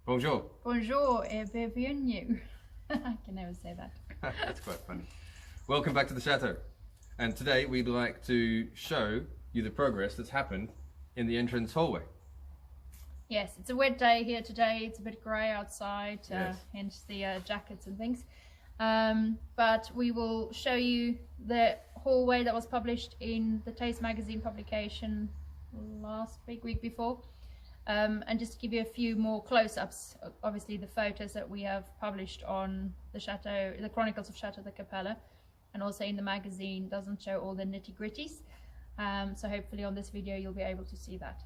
Bonjour. Bonjour et bienvenue. I can never say that. That's quite funny. Welcome back to the Château. And today we'd like to show you the progress that's happened in the entrance hallway. Yes, it's a wet day here today. It's a bit grey outside, Yes. hence the jackets and things. But we will show you the hallway that was published in the Taste magazine publication last week before. And just to give you a few more close-ups, obviously the photos that we have published on the Château, the Chronicles of Château de Capelle, and also in the magazine doesn't show all the nitty-gritties. So hopefully on this video you'll be able to see that.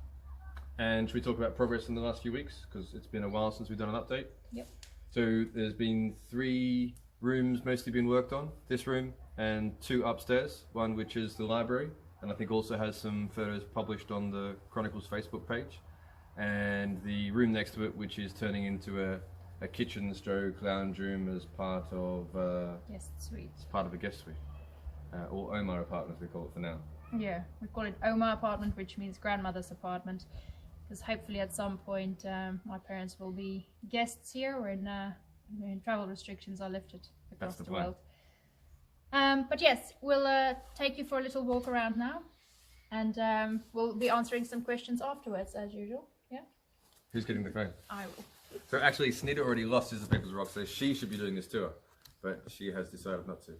And should we talk about progress in the last few weeks? Because it's been a while since we've done an update. Yep. So there's been 3 rooms mostly been worked on. This room and 2 upstairs, one which is the library, and I think also has some photos published on the Chronicles Facebook page. And the room next to it, which is turning into a kitchen stroke lounge room as part of Guest suite. it's part of a guest suite, or Omar apartment as we call it for now. Yeah, we call it Omar apartment, which means grandmother's apartment, because hopefully at some point my parents will be guests here when travel restrictions are lifted across the world. But yes, we'll take you for a little walk around now, and we'll be answering some questions afterwards as usual. Yeah, Who's getting the phone? I will. So actually, Snida already lost Scissors Papers Rock, so she should be doing this tour, but she has decided not to.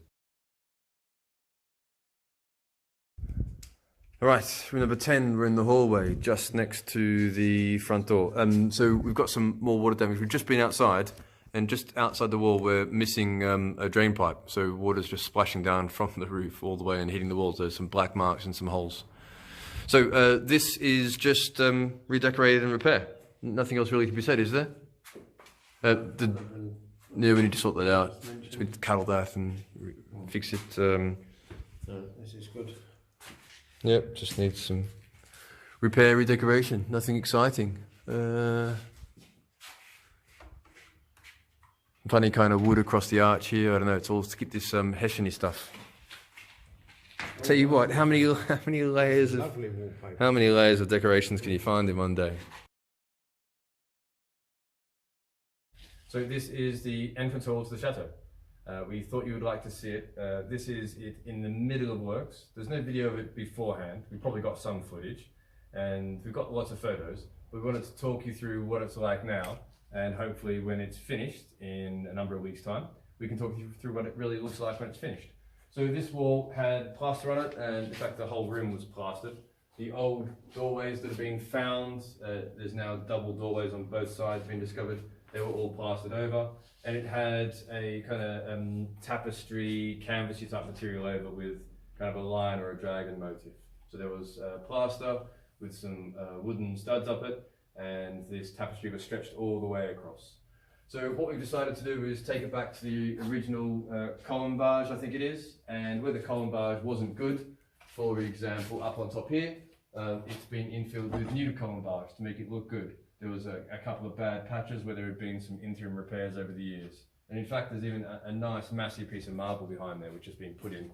All right, room number 10, we're in the hallway, just next to the front door. So we've got some more water damage. We've just been outside, and just outside the wall, we're missing a drain pipe. So water's just splashing down from the roof all the way and hitting the walls. There's some black marks and some holes. So this is just redecorated and repair. Nothing else really to be said, is there? Yeah, we need to sort that out. Just need to cuddle that and fix it. So this is good. Yep, just needs some repair, redecoration. Nothing exciting. Funny kind of wood across the arch here. I don't know. It's all to keep this Hessian-y stuff. Tell you what, how many layers of Lovely wallpaper. how many layers of decorations can you find in one day? So this is the entrance hall to the chateau. We thought you would like to see it. This is it in the middle of works. There's no video of it beforehand. We probably got some footage, and we've got lots of photos. We wanted to talk you through what it's like now, and hopefully when it's finished in a number of weeks' time, we can talk you through what it really looks like when it's finished. So this wall had plaster on it, and in fact the whole room was plastered. The old doorways that have been found, there's now double doorways on both sides being discovered. They were all plastered over, and it had a kind of tapestry, canvasy type material over with kind of a lion or a dragon motif. So there was plaster with some wooden studs up it, and this tapestry was stretched all the way across. So what we've decided to do is take it back to the original colombage, I think it is, and where the colombage wasn't good, for example, up on top here, it's been infilled with new colombage to make it look good. There was a couple of bad patches where there had been some interim repairs over the years. And in fact, there's even a nice massive piece of marble behind there which has been put in,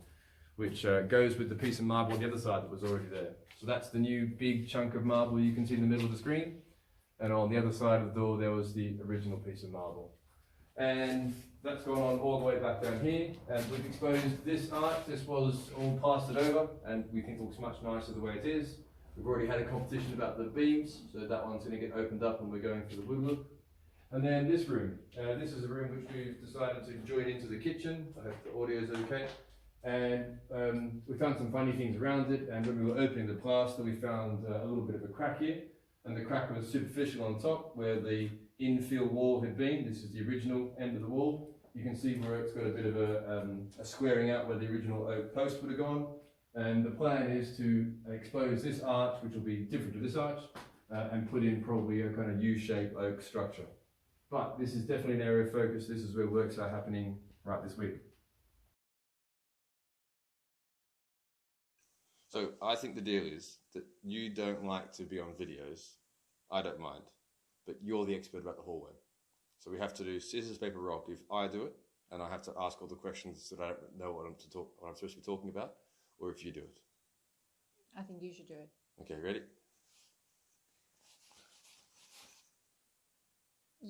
which goes with the piece of marble on the other side that was already there. So that's the new big chunk of marble you can see in the middle of the screen. And on the other side of the door, there was the original piece of marble. And that's gone on all the way back down here. And we've exposed this arch. This was all plastered over, and we think looks much nicer the way it is. We've already had a competition about the beams, so that one's going to get opened up and we're going for the wood look. And then this room. This is a room which we've decided to join into the kitchen. I hope the audio is okay. And we found some funny things around it, and when we were opening the plaster, we found a little bit of a crack here. And the crack was superficial on top where the infill wall had been. This is the original end of the wall. You can see where it's got a bit of a squaring out where the original oak post would have gone. And the plan is to expose this arch, which will be different to this arch, and put in probably a kind of U-shaped oak structure. But this is definitely an area of focus. This is where works are happening right this week. So I think the deal is that you don't like to be on videos. I don't mind, but you're the expert about the hallway. So we have to do scissors, paper, rock. If I do it, and I have to ask all the questions that I don't know what I'm supposed to be talking about, or if you do it. I think you should do it. Okay, ready?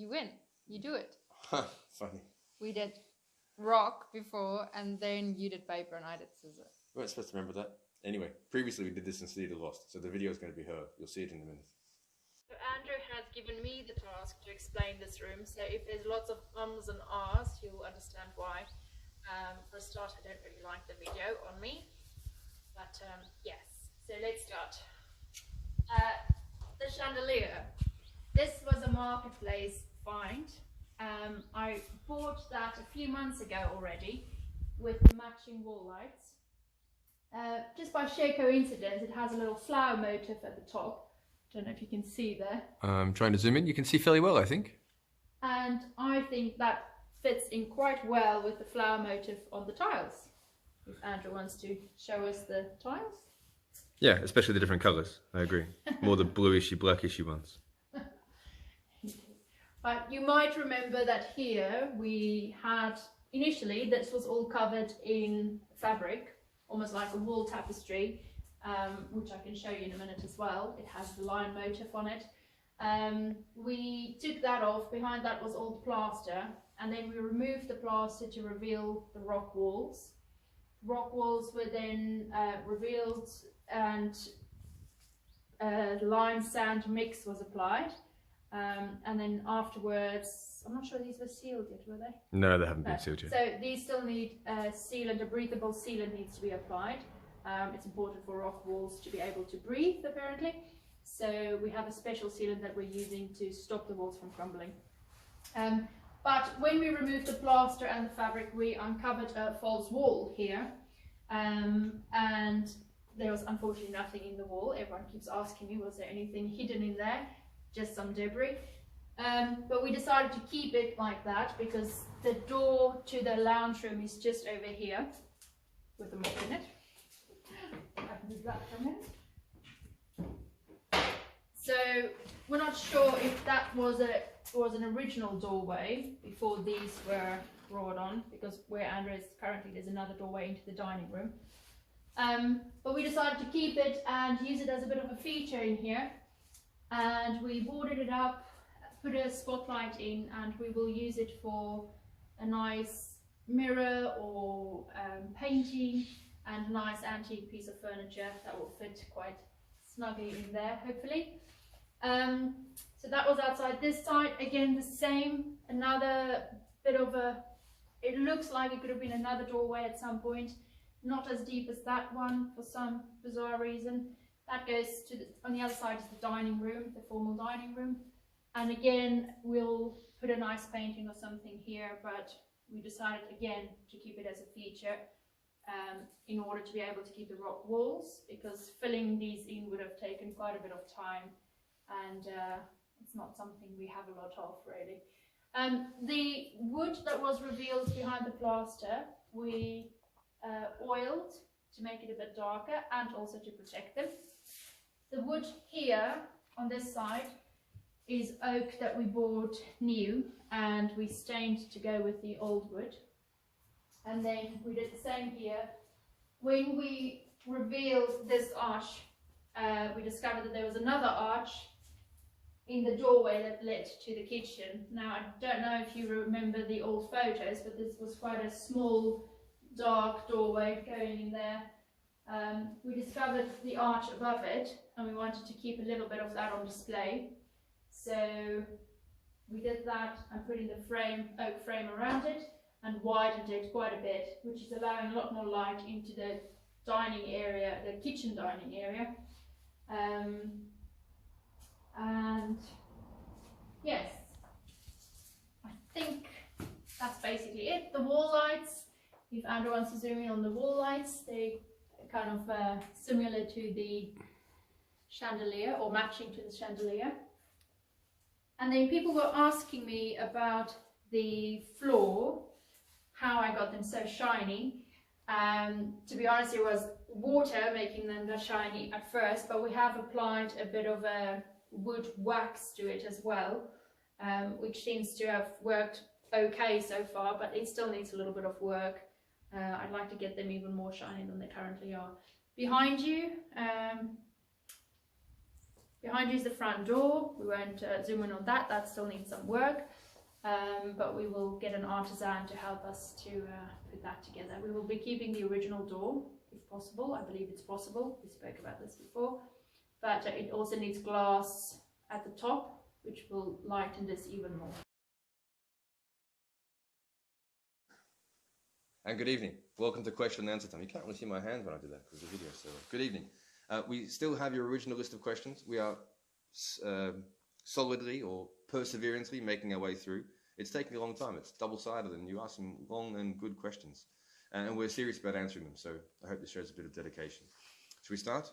you win. You do it. Funny. We did rock before, and then you did paper and I did scissors. We weren't supposed to remember that. Anyway, previously we did this in Cedar Lost, so the video is going to be her. You'll see it in a minute. So Andrew has given me the task to explain this room, so if there's lots of ums and ahs, you'll understand why. For a start, I don't really like the video on me, but yes, so let's start. The chandelier. This was a marketplace find. I bought that a few months ago already with the matching wall lights. Just by sheer coincidence, it has a little flower motif at the top. Don't know if you can see there. I'm trying to zoom in. You can see fairly well, I think. And I think that fits in quite well with the flower motif on the tiles. If Andrew wants to show us the tiles. Yeah, especially the different colours. I agree. More the bluishy, blackishy ones. But you might remember that here we had, initially this was all covered in fabric, almost like a wall tapestry, which I can show you in a minute as well. It has the lion motif on it. We took that off. Behind that was old plaster, and then we removed the plaster to reveal the rock walls. Rock walls were then revealed, and lime sand mix was applied. And then afterwards, I'm not sure these were sealed yet, were they? No, they haven't been sealed yet. So these still need sealant, a breathable sealant needs to be applied. It's important for rock walls to be able to breathe, apparently. So we have a special sealant that we're using to stop the walls from crumbling. But when we removed the plaster and the fabric, we uncovered a false wall here. And there was unfortunately nothing in the wall. Everyone keeps asking me, was there anything hidden in there? Just some debris. But we decided to keep it like that because the door to the lounge room is just over here with the mop in it. I can move that for a minute. So we're not sure if that was an original doorway before these were brought on, because where Andrew is currently there's another doorway into the dining room. But we decided to keep it and use it as a bit of a feature in here. And we boarded it up, put a spotlight in, and we will use it for a nice mirror or painting, and a nice antique piece of furniture that will fit quite snugly in there, hopefully. So that was outside. This side, again, the same, another bit of a, it looks like it could have been another doorway at some point, not as deep as that one for some bizarre reason. That goes to on the other side is the dining room, the formal dining room. And again, we'll put a nice painting or something here, but we decided again to keep it as a feature in order to be able to keep the rock walls, because filling these in would have taken quite a bit of time, and it's not something we have a lot of really. The wood that was revealed behind the plaster, we oiled to make it a bit darker and also to protect them. The wood here on this side is oak that we bought new, and we stained to go with the old wood. And then we did the same here. When we revealed this arch, we discovered that there was another arch in the doorway that led to the kitchen. Now, I don't know if you remember the old photos, but this was quite a small, dark doorway going in there. We discovered the arch above it, and we wanted to keep a little bit of that on display. So we did that and put in the frame, oak frame around it, and widened it quite a bit, which is allowing a lot more light into the dining area, the kitchen dining area. And yes, I think that's basically it. The wall lights, if Andrew wants to zoom in on the wall lights, they kind of similar to the chandelier, or matching to the chandelier. And then people were asking me about the floor, how I got them so shiny. To be honest, it was water making them that shiny at first, but we have applied a bit of a wood wax to it as well, which seems to have worked okay so far, but it still needs a little bit of work. I'd like to get them even more shiny than they currently are. Behind you, Behind you is the front door. We won't zoom in on that. That still needs some work. But we will get an artisan to help us to put that together. We will be keeping the original door, if possible. I believe it's possible. We spoke about this before. But it also needs glass at the top, which will lighten this even more. And good evening. Welcome to question and answer time. You can't really see my hands when I do that because of the video, so good evening. We still have your original list of questions. We are solidly or perseverantly making our way through. It's taking a long time. It's double-sided and you ask some long and good questions. And we're serious about answering them, so I hope this shows a bit of dedication. Should we start?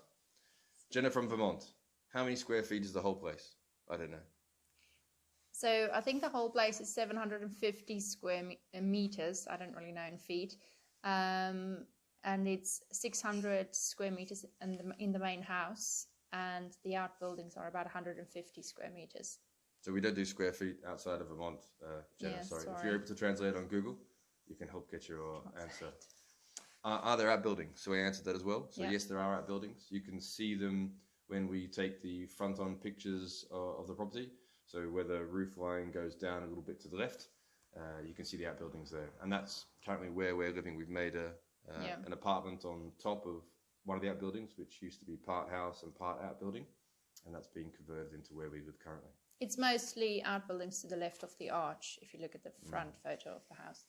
Jenna from Vermont. How many square feet is the whole place? I don't know. So I think the whole place is 750 square meters. I don't really know in feet. And it's 600 square meters in the main house. And the outbuildings are about 150 square meters. So we don't do square feet outside of Vermont, Jenna, Yeah, sorry. sorry. If you're able to translate on Google, you can help get your answer. Are there outbuildings? So we answered that as well. So Yeah. yes, there are outbuildings. You can see them when we take the front-on pictures of the property. So where the roof line goes down a little bit to the left, you can see the outbuildings there. And that's currently where we're living. We've made an apartment on top of one of the outbuildings, which used to be part house and part outbuilding. And that's being converted into where we live currently. It's mostly outbuildings to the left of the arch, if you look at the front photo of the house.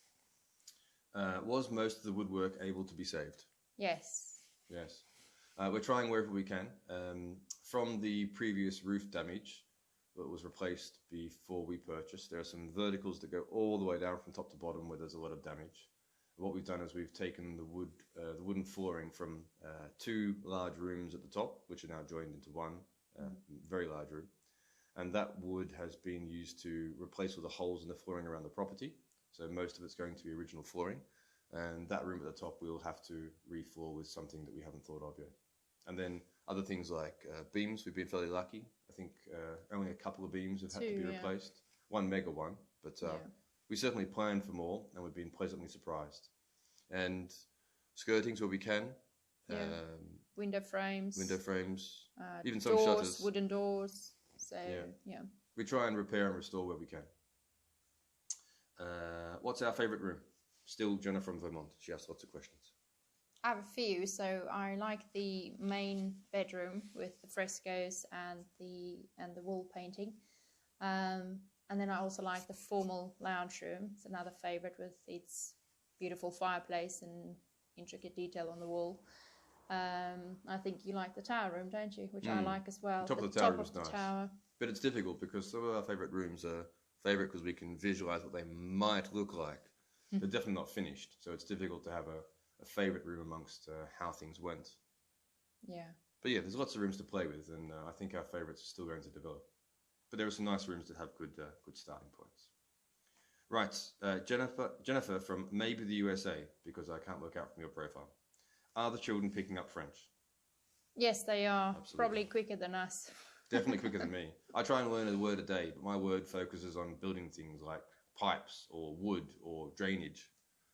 Was most of the woodwork able to be saved? Yes. Yes. We're trying wherever we can. From the previous roof damage that was replaced before we purchased, there are some verticals that go all the way down from top to bottom where there's a lot of damage. What we've done is we've taken the wooden flooring from 2 large rooms at the top, which are now joined into one very large room. And that wood has been used to replace all the holes in the flooring around the property. So most of it's going to be original flooring. And that room at the top we'll have to re-floor with something that we haven't thought of yet. And then other things like beams, we've been fairly lucky. I think only a couple of beams have had to be replaced. One mega one, but we certainly planned for more and we've been pleasantly surprised. And skirtings where we can. Window frames. Even some doors, shutters. Wooden doors. So, yeah. We try and repair and restore where we can. What's our favourite room? Still Jenna from Vermont. She asked lots of questions. I have a few. So I like the main bedroom with the frescoes and the wall painting. And then I also like the formal lounge room. It's another favourite with its beautiful fireplace and intricate detail on the wall. I think you like the tower room, don't you? Which I like as well. Top of the tower is nice. But it's difficult because some of our favourite rooms are favourite because we can visualise what they might look like. They're definitely not finished, so it's difficult to have a favourite room amongst how things went. Yeah. But yeah, there's lots of rooms to play with, and I think our favourites are still going to develop. But there are some nice rooms that have good starting points. Right, Jennifer from maybe the USA, because I can't work out from your profile. Are the children picking up French? Yes, they are. Absolutely. Probably quicker than us. Definitely quicker than me. I try and learn a word a day, but my word focuses on building things like pipes or wood or drainage.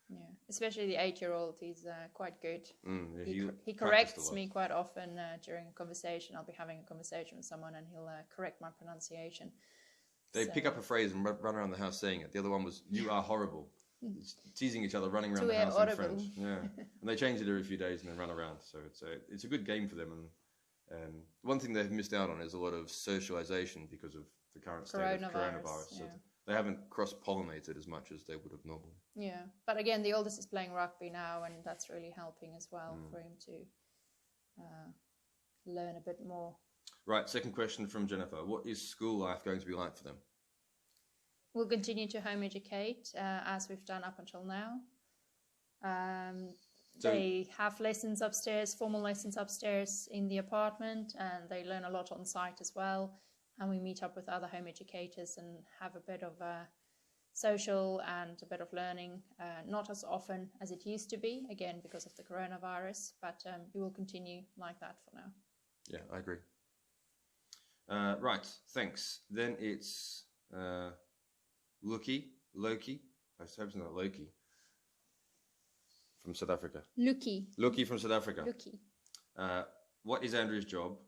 Yeah, especially the 8-year-old. He's quite good. Yeah, he corrects me quite often during a conversation. I'll be having a conversation with someone and he'll correct my pronunciation. They pick up a phrase and run around the house saying it. The other one was, "You are horrible." It's teasing each other, running around the house in French. Yeah, and they change it every few days and then run around. So it's a good game for them. And one thing they've missed out on is a lot of socialization because of the current state of coronavirus. Yeah. So they haven't cross-pollinated as much as they would have normally. Yeah, but again, the oldest is playing rugby now, and that's really helping as well for him to learn a bit more. Right, second question from Jennifer. What is school life going to be like for them? We'll continue to home educate as we've done up until now. They have lessons upstairs, formal lessons upstairs in the apartment, and they learn a lot on site as well. And we meet up with other home educators and have a bit of social and a bit of learning, not as often as it used to be, again, because of the coronavirus, but we will continue like that for now. Yeah, I agree. Right, thanks. Then it's Loki, I hope it's not Loki, from South Africa. Loki from South Africa. Loki. What is Andrew's job?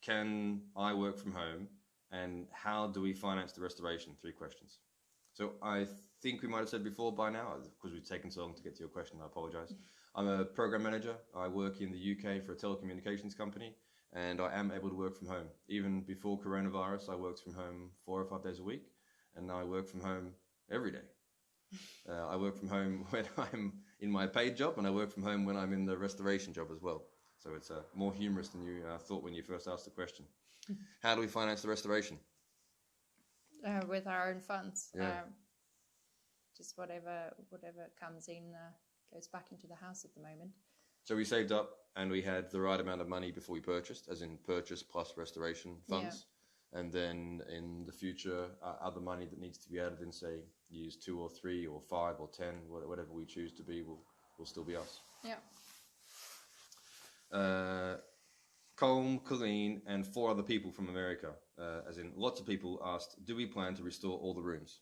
can I work from home, and how do we finance the restoration? 3 questions. So I think we might have said before by now, because we've taken so long to get to your question, I apologize. I'm a program manager. I work in the UK for a telecommunications company, and I am able to work from home. Even before coronavirus, I worked from home 4 or 5 days a week, and now I work from home every day. I work from home when I'm in my paid job, and I work from home when I'm in the restoration job as well. So it's more humorous than you thought when you first asked the question. How do we finance the restoration? With our own funds. Yeah. Just whatever comes in goes back into the house at the moment. So we saved up, and we had the right amount of money before we purchased, as in purchase plus restoration funds. Yeah. And then in the future, other money that needs to be added in, say, years 2 or 3 or 5 or 10, whatever we choose to be, will still be us. Yeah. Colm, Colleen, and 4 other people from America, as in lots of people asked, do we plan to restore all the rooms?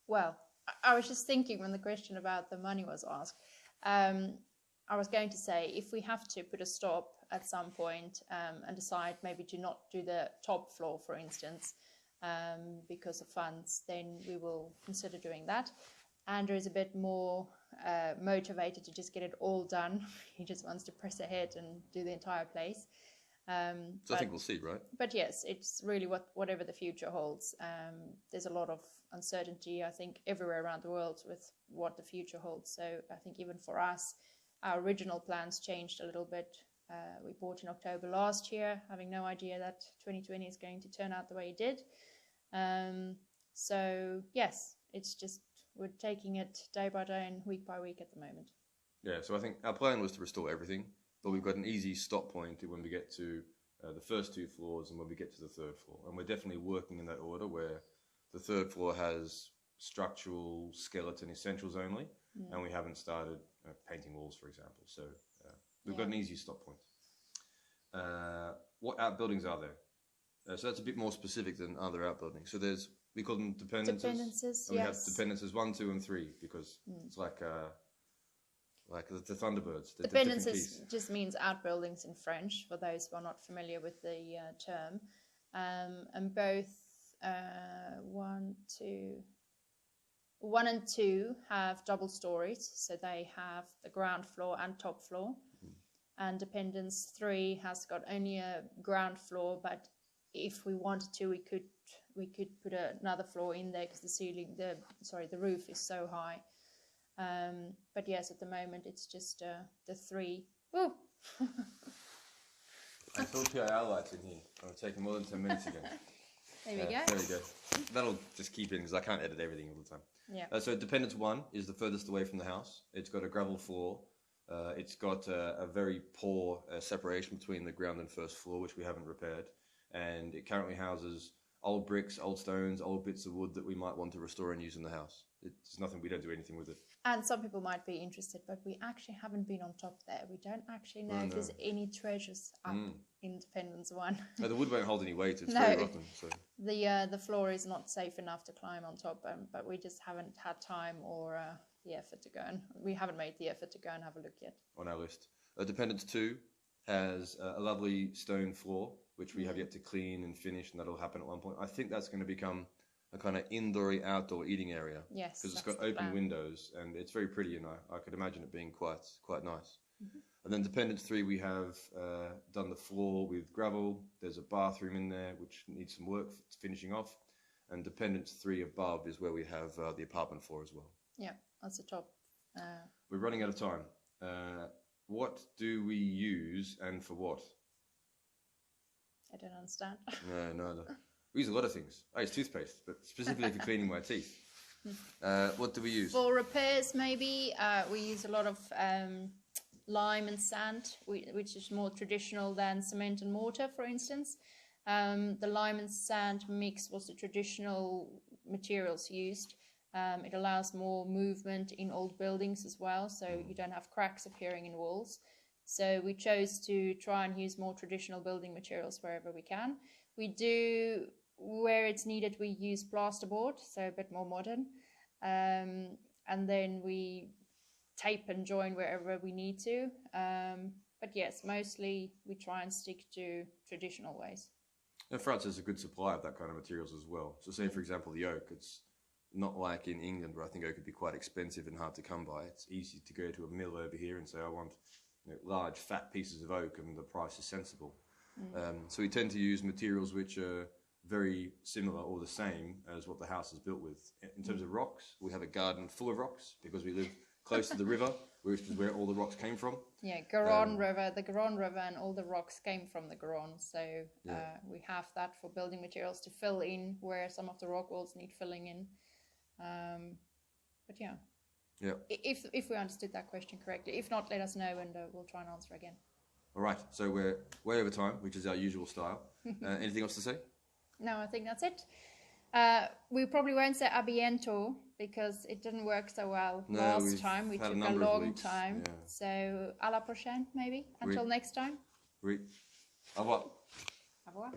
Well, I was just thinking when the question about the money was asked, I was going to say, if we have to put a stop at some point and decide maybe to not do the top floor, for instance, because of funds, then we will consider doing that. Andrew is a bit more motivated to just get it all done. He just wants to press ahead and do the entire place. So I think we'll see, right? But yes, it's really whatever the future holds. There's a lot of uncertainty, I think, everywhere around the world with what the future holds. So I think even for us, our original plans changed a little bit. We bought in October last year, having no idea that 2020 is going to turn out the way it did. So yes, it's just we're taking it day by day and week by week at the moment. Yeah, so I think our plan was to restore everything, but we've got an easy stop point when we get to the first 2 floors and when we get to the 3rd floor. And we're definitely working in that order, where the 3rd floor has structural skeleton essentials only, and we haven't started painting walls, for example. So we've got an easy stop point. What outbuildings are there? So that's a bit more specific than other outbuildings. So we call them dependences. Dependences, and yes. We have dependences 1, 2, and 3 because it's like the Thunderbirds. Dependences just means outbuildings in French, for those who are not familiar with the term. And both 1 and 2 have double stories, so they have the ground floor and top floor. And Dependence 3 has got only a ground floor, but if we wanted to, we could put another floor in there because the roof is so high. But yes, at the moment it's just the 3. Woo! I thought PIR lights in here. I'm taking more than 10 minutes again. There we go. There we go. That'll just keep in because I can't edit everything all the time. Yeah. So Dependence 1 is the furthest away from the house. It's got a gravel floor. It's got a very poor separation between the ground and 1st floor, which we haven't repaired. And it currently houses old bricks, old stones, old bits of wood that we might want to restore and use in the house. It's nothing, we don't do anything with it. And some people might be interested, but we actually haven't been on top there. We don't actually know if there's any treasures up in Dependence 1. No, the wood won't hold any weight, it's No. very rotten. So. The floor is not safe enough to climb on top, but we just haven't had time or the effort to go we haven't made the effort to go and have a look yet. On our list. Dependence 2 has a lovely stone floor, which we have yet to clean and finish, and that'll happen at one point. I think that's going to become a kind of indoor outdoor eating area. Yes, because it's got open windows and it's very pretty, and I could imagine it being quite nice. And then Dependence 3, we have done the floor with gravel. There's a bathroom in there which needs some work finishing off, and Dependence 3 above is where we have the apartment floor as well. Yeah, that's the top. We're running out of time. What do we use and for what? I don't understand. No, neither. We use a lot of things. I use toothpaste, but specifically for cleaning my teeth. What do we use? For repairs, maybe we use a lot of lime and sand, which is more traditional than cement and mortar, for instance. The lime and sand mix was the traditional materials used. It allows more movement in old buildings as well, so you don't have cracks appearing in walls. So we chose to try and use more traditional building materials wherever we can. We do, where it's needed, we use plasterboard, so a bit more modern. And then we tape and join wherever we need to. But But yes, mostly we try and stick to traditional ways. And France has a good supply of that kind of materials as well. So say, for example, the oak, it's not like in England where I think oak could be quite expensive and hard to come by. It's easy to go to a mill over here and say, I want large, fat pieces of oak, and the price is sensible. So we tend to use materials which are very similar or the same as what the house is built with. In terms of rocks, we have a garden full of rocks because we live close to the river, which is where all the rocks came from. Yeah, Garonne River, the Garonne River and all the rocks came from the Garonne. So we have that for building materials to fill in where some of the rock walls need filling in. But yeah. If we understood that question correctly. If not, let us know and we'll try and answer again. All right, so we're way over time, which is our usual style. Anything else to say? No, I think that's it. We probably won't say a bientôt because it didn't work so well last time. We took a long time. Yeah. So, à la prochaine, maybe. Until next time. Oui. Au revoir. Au revoir.